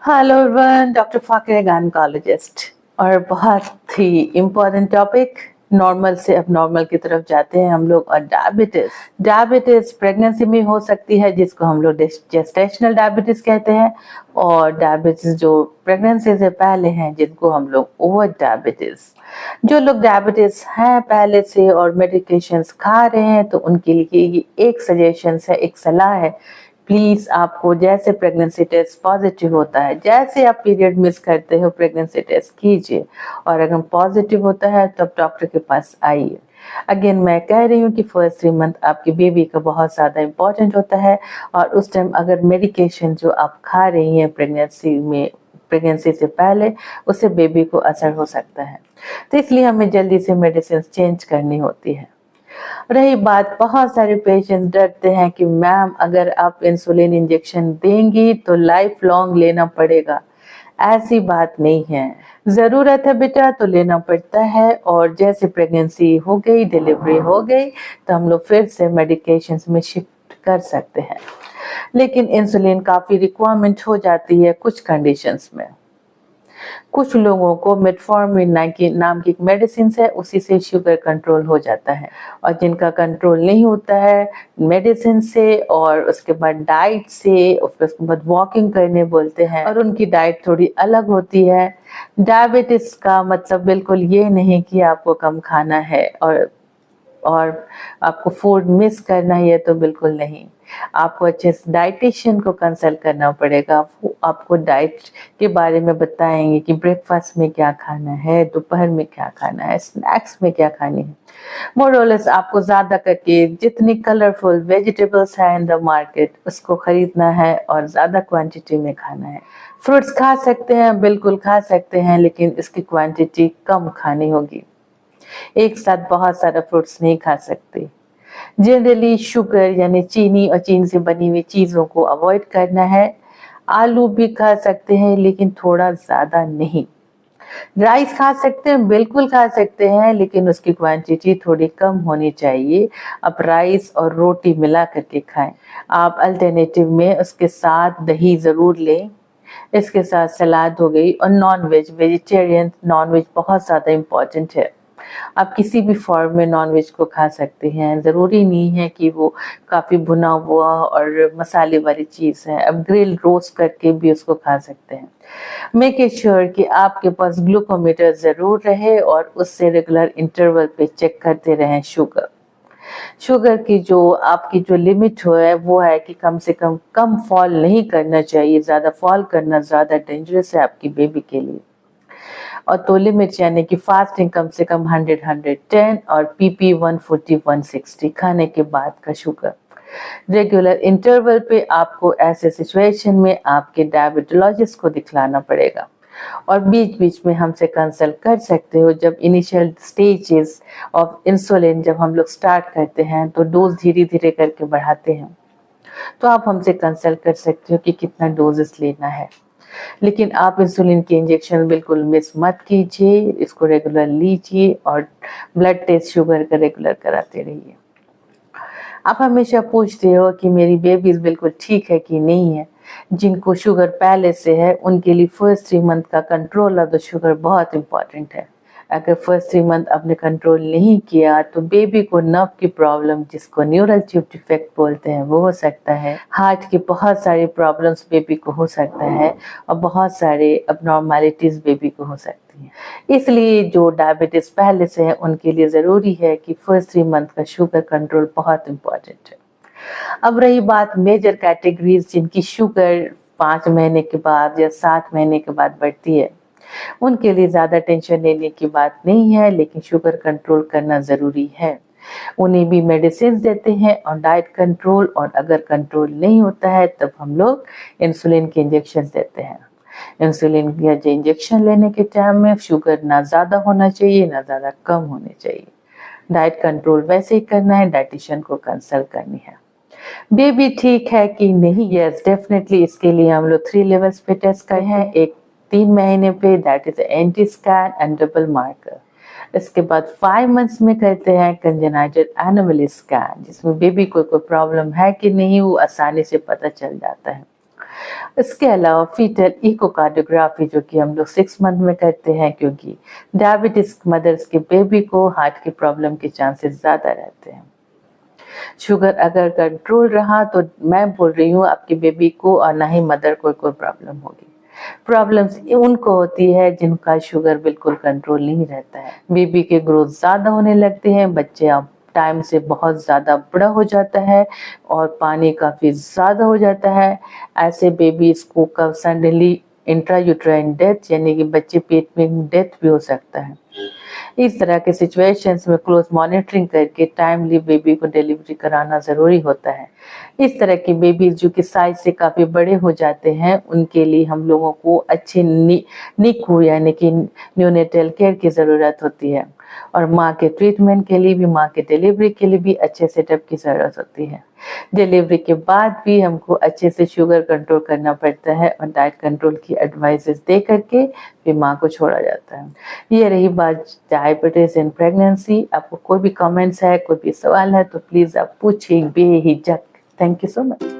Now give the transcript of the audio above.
Hello everyone, doctor Fakir gynaecologist. और बहुत ही important topic, normal से अब नॉर्मल की तरफ जाते हैं हम लोग। और डायबिटीज प्रेगनेंसी में हो सकती है, जिसको हम लोग जेस्टेशनल डायबिटीज कहते हैं, और डायबिटीज जो प्रेगनेंसी से पहले हैं, जिनको हम लोग ओवर डायबिटीज। जो लोग डायबिटीज हैं पहले से और मेडिकेशंस खा रहे हैं, तो उनके लिए ये एक सजेशन है, एक सलाह है। प्लीज आपको जैसे प्रेगनेंसी टेस्ट पॉजिटिव होता है, जैसे आप पीरियड मिस करते हो, प्रेगनेंसी टेस्ट कीजिए, और अगर पॉजिटिव होता है तब डॉक्टर के पास आइए। अगेन मैं कह रही हूँ कि फर्स्ट 3 मंथ आपकी बेबी का बहुत ज़्यादा इम्पोर्टेंट होता है, और उस टाइम अगर मेडिकेशन जो आप खा रही हैं प्रेगनेंसी से पहले, उससे बेबी को असर हो सकता है, तो इसलिए हमें जल्दी से मेडिसिन चेंज करनी होती है। रही बात, बहुत सारे पेशेंट्स डरते हैं कि मैम अगर आप इंसुलिन इंजेक्शन देंगी तो लाइफ लॉन्ग लेना पड़ेगा। ऐसी बात नहीं है, जरूरत है बेटा तो लेना पड़ता है, और जैसे प्रेगनेंसी हो गई, डिलीवरी हो गई, तो हम लोग फिर से मेडिकेशंस में शिफ्ट कर सकते हैं। लेकिन इंसुलिन काफी रिक्वायरमेंट हो जाती है कुछ कंडीशंस में। कुछ लोगों को मेटफॉर्मिन नाम की मेडिसिन है, उसी से शुगर कंट्रोल हो जाता है, और जिनका कंट्रोल नहीं होता है मेडिसिन से और उसके बाद डाइट से, उसके बाद वॉकिंग करने बोलते हैं, और उनकी डाइट थोड़ी अलग होती है। डायबिटीज का मतलब बिल्कुल ये नहीं कि आपको कम खाना है और आपको फूड मिस करना है, तो बिल्कुल नहीं। आपको अच्छे से डाइटिशियन को कंसल्ट करना पड़ेगा। वो आपको डाइट के बारे में बताएंगे कि ब्रेकफास्ट में क्या खाना है, दोपहर में क्या खाना है, स्नैक्स में क्या खानी है। मोरलेस आपको ज्यादा करके जितनी कलरफुल वेजिटेबल्स है इन द मार्केट, उसको खरीदना है और ज्यादा क्वांटिटी में खाना है। फ्रूट्स खा सकते हैं, बिल्कुल खा सकते हैं, लेकिन इसकी क्वांटिटी कम खानी होगी। एक साथ बहुत सारा फ्रूट्स नहीं खा सकते। जनरली शुगर यानी चीनी और चीनी से बनी हुई चीजों को अवॉइड करना है। आलू भी खा सकते हैं, लेकिन थोड़ा ज्यादा नहीं। राइस खा सकते हैं, बिल्कुल खा सकते हैं, लेकिन उसकी क्वांटिटी थोड़ी कम होनी चाहिए। आप राइस और रोटी मिला करके खाएं। आप अल्टरनेटिव में उसके साथ दही जरूर लें। इसके साथ सलाद हो गई, और वेजिटेरियन नॉन वेज बहुत ज्यादा इम्पोर्टेंट है। आप किसी भी फॉर्म में नॉनवेज को खा सकते हैं, ज़रूरी नहीं है कि वो काफ़ी भुना हुआ और मसाले वाली चीज़ है। आप ग्रिल रोस्ट करके भी उसको खा सकते हैं। मेक श्योर कि आपके पास ग्लूकोमीटर ज़रूर रहे, और उससे रेगुलर इंटरवल पे चेक करते रहें शुगर की जो आपकी जो लिमिट है वो है कि कम से कम फॉल नहीं करना चाहिए। ज़्यादा फॉल करना ज़्यादा डेंजरस है आपकी बेबी के लिए। और तो लिमिट यानी कि फास्टिंग कम से कम 100-110 और पीपी 140-160 खाने के बाद का शुगर। रेगुलर इंटरवल पे आपको ऐसे सिचुएशन में आपके डायबिटोलॉजिस्ट को दिखलाना पड़ेगा, और बीच बीच में हमसे कंसल्ट कर सकते हो। जब इनिशियल स्टेजेस ऑफ इंसुलिन जब हम लोग स्टार्ट करते हैं, तो डोज धीरे धीरे करके बढ़ाते हैं, तो आप हमसे कंसल्ट कर सकते हो कि कितना डोजेस लेना है। लेकिन आप इंसुलिन की इंजेक्शन बिल्कुल मिस मत कीजिए, इसको रेगुलर लीजिए, और ब्लड टेस्ट शुगर का रेगुलर कराते रहिए। आप हमेशा पूछते हो कि मेरी बेबीज बिल्कुल ठीक है कि नहीं है। जिनको शुगर पहले से है, उनके लिए फर्स्ट 3 मंथ का कंट्रोल ऑफ द शुगर बहुत इंपॉर्टेंट है। अगर फर्स्ट 3 मंथ आपने कंट्रोल नहीं किया, तो बेबी को नर्व की प्रॉब्लम, जिसको न्यूरल ट्यूब डिफेक्ट बोलते हैं, वो हो सकता है। हार्ट की बहुत सारी प्रॉब्लम्स बेबी को हो सकता है, और बहुत सारे अबनॉर्मैलिटीज बेबी को हो सकती हैं। इसलिए जो डायबिटीज पहले से है, उनके लिए जरूरी है कि फर्स्ट 3 मंथ का शुगर कंट्रोल बहुत इंपॉर्टेंट है। अब रही बात मेजर कैटेगरीज जिनकी शुगर 5 महीने के बाद या 7 महीने के बाद बढ़ती है, उनके लिए ज्यादा टेंशन लेने की बात नहीं है, लेकिन शुगर कंट्रोल करना जरूरी है। उन्हें भी मेडिसिन देते हैं और डाइट कंट्रोल, और अगर कंट्रोल नहीं होता है तब हम लोग इंसुलिन के इंजेक्शन देते हैं। इंसुलिन या इंजेक्शन लेने के टाइम में शुगर ना ज्यादा होना चाहिए, ना ज्यादा कम होनी चाहिए। डाइट कंट्रोल वैसे ही करना है, डाइटिशियन को कंसल्ट करनी है। बेबी ठीक है कि नहीं, यस डेफिनेटली। इसके लिए हम लोग 3 लेवल्स पे टेस्ट करे हैं। एक 3 महीने पे, that is anti scan and double marker. इसके बाद 5 मंथ्स में करते हैं कंजेनाइटल एनोमली स्कैन, जिसमें बेबी को कोई प्रॉब्लम है कि नहीं वो आसानी से पता चल जाता है। इसके अलावा फीटल इकोकार्डियोग्राफी जो कि हम लोग 6 मंथ में करते हैं, क्योंकि डायबिटीज मदर्स के बेबी को हार्ट की प्रॉब्लम के चांसेस ज़्यादा रहते हैं। शुगर अगर कंट्रोल रहा तो मैं बोल रही हूँ आपके बेबी को और ना ही मदर को कोई प्रॉब्लम होगी। प्रॉब्लम्स उनको होती है जिनका शुगर बिल्कुल कंट्रोल नहीं रहता है। बेबी के ग्रोथ ज़्यादा होने लगते हैं, बच्चे अब टाइम से बहुत ज़्यादा बड़ा हो जाता है और पानी काफ़ी ज़्यादा हो जाता है। ऐसे बेबीज़ को कब सडनली इंट्रायूट्राइन डेथ यानी कि बच्चे पेट में डेथ भी हो सकता है। इस तरह के सिचुएशंस में क्लोज मॉनिटरिंग करके टाइमली बेबी को डिलीवरी कराना ज़रूरी होता है। इस तरह के बेबीज जो कि साइज से काफ़ी बड़े हो जाते हैं, उनके लिए हम लोगों को अच्छे निकू यानी कि न्यूनेटल केयर की ज़रूरत होती है और माँ के ट्रीटमेंट के लिए भी, माँ के डिलीवरी के लिए भी अच्छे सेटअप की ज़रूरत होती है। डिलीवरी के बाद भी हमको अच्छे से शुगर कंट्रोल करना पड़ता है और डाइट कंट्रोल की एडवाइसेस दे करके फिर माँ को छोड़ा जाता है। ये रही बात डायबिटीज इन प्रेगनेंसी। आपको कोई भी कमेंट्स है, कोई भी सवाल है तो प्लीज़ आप पूछिए बेहिचक। Thank you so much.